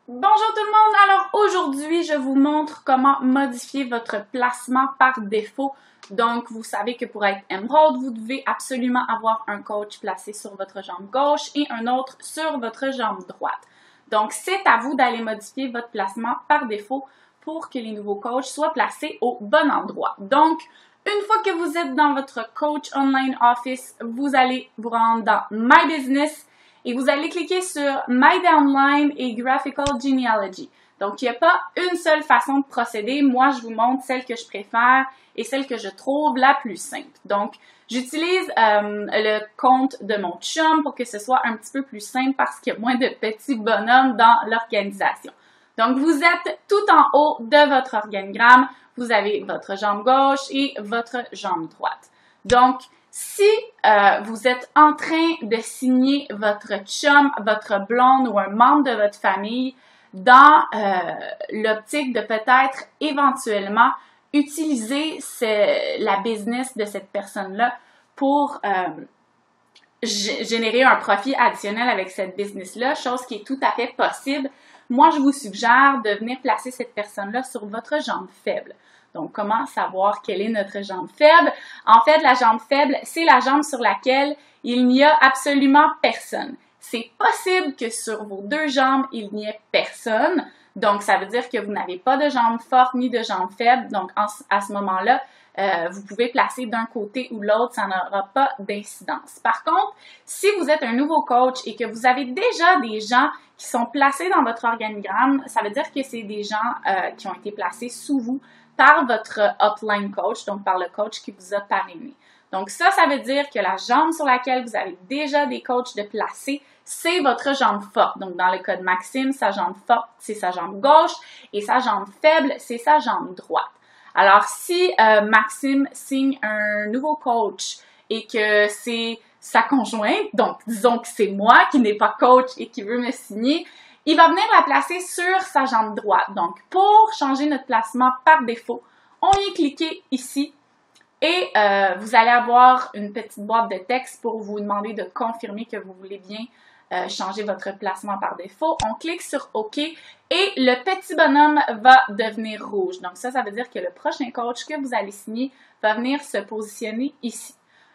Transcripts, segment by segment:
Bonjour tout le monde! Alors aujourd'hui, je vous montre comment modifier votre placement par défaut. Donc, vous savez que pour être Emerald, vous devez absolument avoir un coach placé sur votre jambe gauche et un autre sur votre jambe droite. Donc, c'est à vous d'aller modifier votre placement par défaut pour que les nouveaux coachs soient placés au bon endroit. Donc, une fois que vous êtes dans votre Coach Online Office, vous allez vous rendre dans My Business et vous allez cliquer sur My Downline et Graphical Genealogy. Donc, il n'y a pas une seule façon de procéder. Moi, je vous montre celle que je préfère et celle que je trouve la plus simple. Donc, j'utilise le compte de mon chum pour que ce soit un petit peu plus simple parce qu'il y a moins de petits bonhommes dans l'organisation. Donc, vous êtes tout en haut de votre organigramme. Vous avez votre jambe gauche et votre jambe droite. Donc, si vous êtes en train de signer votre chum, votre blonde ou un membre de votre famille dans l'optique de peut-être éventuellement utiliser la business de cette personne-là pour générer un profit additionnel avec cette business-là, chose qui est tout à fait possible, moi, je vous suggère de venir placer cette personne-là sur votre jambe faible. Donc, comment savoir quelle est notre jambe faible? En fait, la jambe faible, c'est la jambe sur laquelle il n'y a absolument personne. C'est possible que sur vos deux jambes, il n'y ait personne. Donc, ça veut dire que vous n'avez pas de jambe forte ni de jambe faible. Donc, à ce moment-là, vous pouvez placer d'un côté ou l'autre, ça n'aura pas d'incidence. Par contre, si vous êtes un nouveau coach et que vous avez déjà des gens qui sont placés dans votre organigramme, ça veut dire que c'est des gens qui ont été placés sous vous par votre upline coach, donc par le coach qui vous a parrainé. Donc ça veut dire que la jambe sur laquelle vous avez déjà des coachs de placer, c'est votre jambe forte. Donc dans le cas de Maxime, sa jambe forte, c'est sa jambe gauche et sa jambe faible, c'est sa jambe droite. Alors si Maxime signe un nouveau coach et que c'est sa conjointe, donc disons que c'est moi qui n'ai pas coach et qui veut me signer, il va venir la placer sur sa jambe droite. Donc, pour changer notre placement par défaut, on vient cliquer ici et vous allez avoir une petite boîte de texte pour vous demander de confirmer que vous voulez bien changer votre placement par défaut. On clique sur OK et le petit bonhomme va devenir rouge. Donc, ça veut dire que le prochain coach que vous allez signer va venir se positionner ici.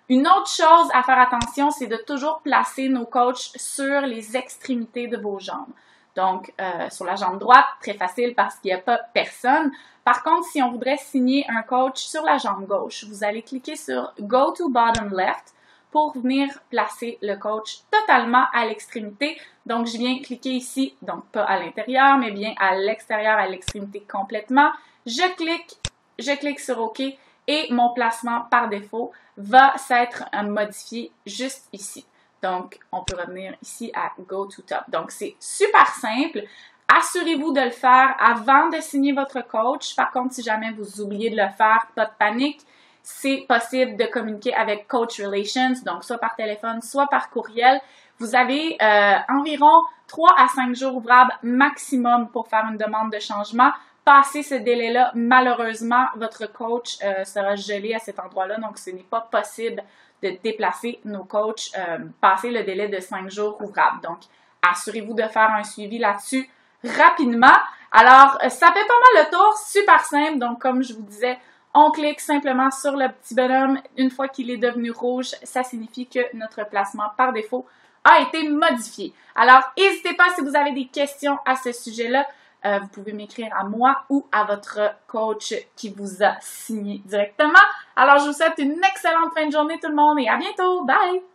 Une autre chose à faire attention, c'est de toujours placer nos coachs sur les extrémités de vos jambes. Donc, sur la jambe droite, très facile parce qu'il n'y a pas personne. Par contre, si on voudrait signer un coach sur la jambe gauche, vous allez cliquer sur Go to Bottom Left pour venir placer le coach totalement à l'extrémité. Donc, je viens cliquer ici, donc pas à l'intérieur, mais bien à l'extérieur, à l'extrémité complètement. Je clique sur OK et mon placement par défaut va s'être modifié juste ici. Donc, on peut revenir ici à Go to Top. Donc, c'est super simple. Assurez-vous de le faire avant de signer votre coach. Par contre, si jamais vous oubliez de le faire, pas de panique. C'est possible de communiquer avec Coach Relations, donc soit par téléphone, soit par courriel. Vous avez environ 3 à 5 jours ouvrables maximum pour faire une demande de changement. Passé ce délai-là, malheureusement, votre coach sera gelé à cet endroit-là, donc ce n'est pas possible de déplacer nos coachs, passer le délai de 5 jours ouvrables. Donc, assurez-vous de faire un suivi là-dessus rapidement. Alors, ça fait pas mal le tour, super simple. Donc, comme je vous disais, on clique simplement sur le petit bonhomme. Une fois qu'il est devenu rouge, ça signifie que notre placement par défaut a été modifié. Alors, n'hésitez pas si vous avez des questions à ce sujet-là. Vous pouvez m'écrire à moi ou à votre coach qui vous a signé directement. Alors, je vous souhaite une excellente fin de journée tout le monde et à bientôt. Bye!